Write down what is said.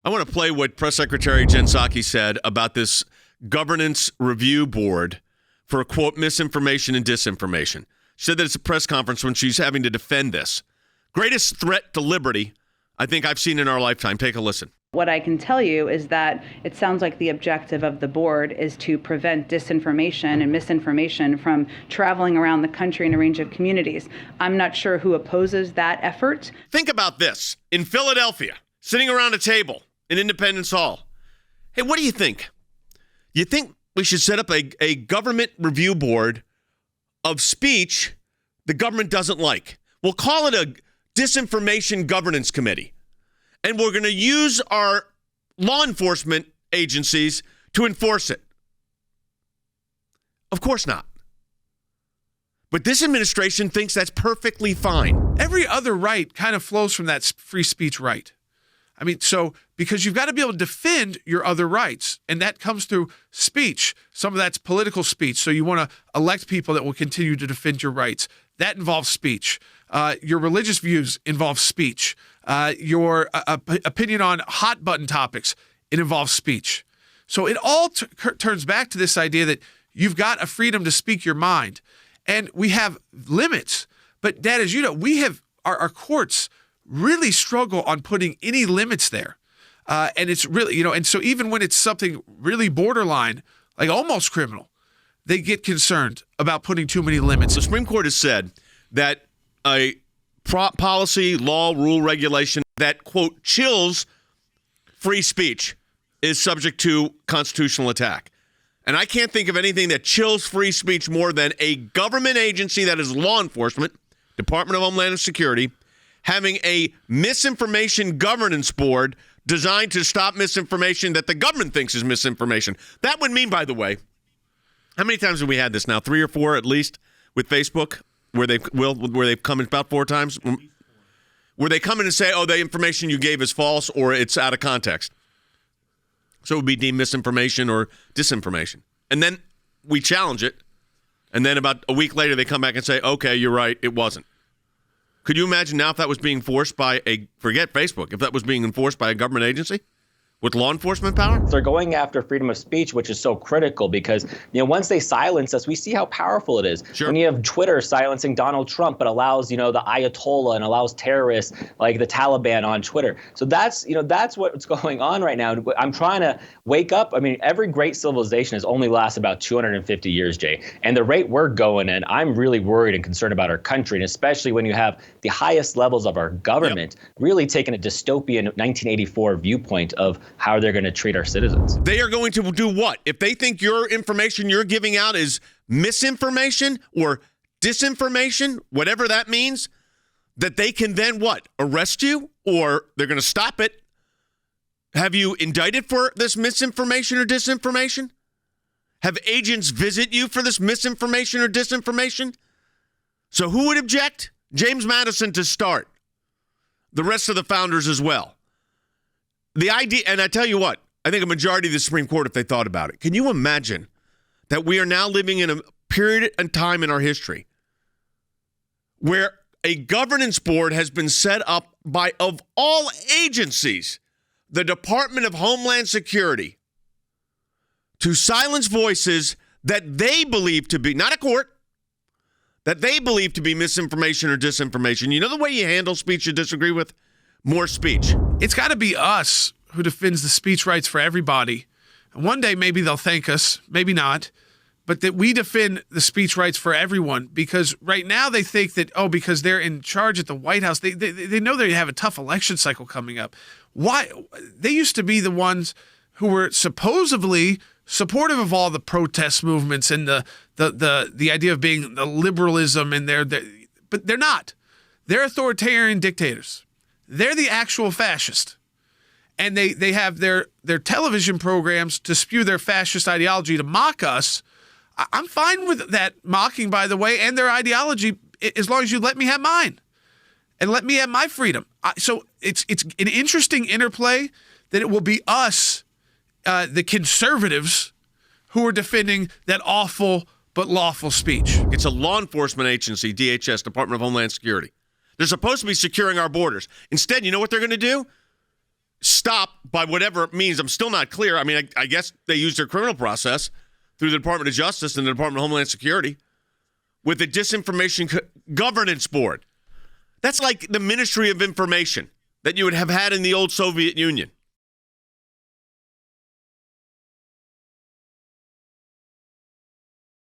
I want to play what Press Secretary Jen Psaki said about this governance review board for, quote, misinformation and disinformation. She said that it's a press conference when she's having to defend this. Greatest threat to liberty I think I've seen in our lifetime. Take a listen. What I can tell you is that it sounds like the objective of the board is to prevent disinformation and misinformation from traveling around the country in a range of communities. I'm not sure who opposes that effort. Think about this. In Philadelphia, sitting around a table in Independence Hall. Hey, what do you think? You think we should set up a government review board of speech the government doesn't like? We'll call it a Disinformation Governance Committee. And we're going to use our law enforcement agencies to enforce it. Of course not. But this administration thinks that's perfectly fine. Every other right kind of flows from that free speech right. I mean, so because you've got to be able to defend your other rights, and that comes through speech. Some of that's political speech. So you want to elect people that will continue to defend your rights. That involves speech. Your religious views involve speech. Your opinion on hot button topics, it involves speech. So it all turns back to this idea that you've got a freedom to speak your mind. And we have limits. But, Dad, as you know, we have our courts really struggle on putting any limits there. And it's really, and so even when it's something really borderline, like almost criminal, they get concerned about putting too many limits. The Supreme Court has said that a policy, law, rule, regulation that, quote, chills free speech is subject to constitutional attack. And I can't think of anything that chills free speech more than a government agency that is law enforcement, Department of Homeland Security, having a misinformation governance board designed to stop misinformation that the government thinks is misinformation. That would mean, by the way, how many times have we had this now? 3 or 4 at least with Facebook, where they've come in about 4 times, where they come in and say, oh, the information you gave is false or it's out of context. So it would be deemed misinformation or disinformation. And then we challenge it. And then about a week later, they come back and say, okay, you're right, it wasn't. Could you imagine now if that was being forced by forget Facebook, if that was being enforced by a government agency with law enforcement power? They're going after freedom of speech, which is so critical because, once they silence us, we see how powerful it is. Sure. When you have Twitter silencing Donald Trump, but allows, the Ayatollah and allows terrorists like the Taliban on Twitter. So that's what's going on right now. I'm trying to wake up. I mean, every great civilization has only lasted about 250 years, Jay. And the rate we're going in, I'm really worried and concerned about our country, and especially when you have the highest levels of our government really taking a dystopian 1984 viewpoint of how they're going to treat our citizens. They are going to do what? If they think your information you're giving out is misinformation or disinformation, whatever that means, that they can then what? Arrest you? Or they're going to stop it? Have you indicted for this misinformation or disinformation? Have agents visit you for this misinformation or disinformation? So who would object? James Madison to start. The rest of the founders as well. The idea, and I tell you what, I think a majority of the Supreme Court, if they thought about it, can you imagine that we are now living in a period and time in our history where a governance board has been set up by, of all agencies, the Department of Homeland Security, to silence voices that they believe to be, not a court, that they believe to be misinformation or disinformation. You know the way you handle speech you disagree with? More speech. It's got to be us who defends the speech rights for everybody. And one day maybe they'll thank us, maybe not, but that we defend the speech rights for everyone, because right now they think that, because they're in charge at the White House, they know they have a tough election cycle coming up. Why? They used to be the ones who were supposedly supportive of all the protest movements and the idea of being the liberalism in there, but they're not. They're authoritarian dictators. They're the actual fascist. And they have their television programs to spew their fascist ideology to mock us. I'm fine with that mocking, by the way, and their ideology, as long as you let me have mine and let me have my freedom. So it's an interesting interplay that it will be us, the conservatives, who are defending that awful but lawful speech. It's a law enforcement agency, DHS, Department of Homeland Security. They're supposed to be securing our borders. Instead, you know what they're going to do? stop by whatever it means. I'm still not clear. I mean, I guess they use their criminal process through the Department of Justice and the Department of Homeland Security with the Disinformation Governance Board. That's like the Ministry of Information that you would have had in the old Soviet Union.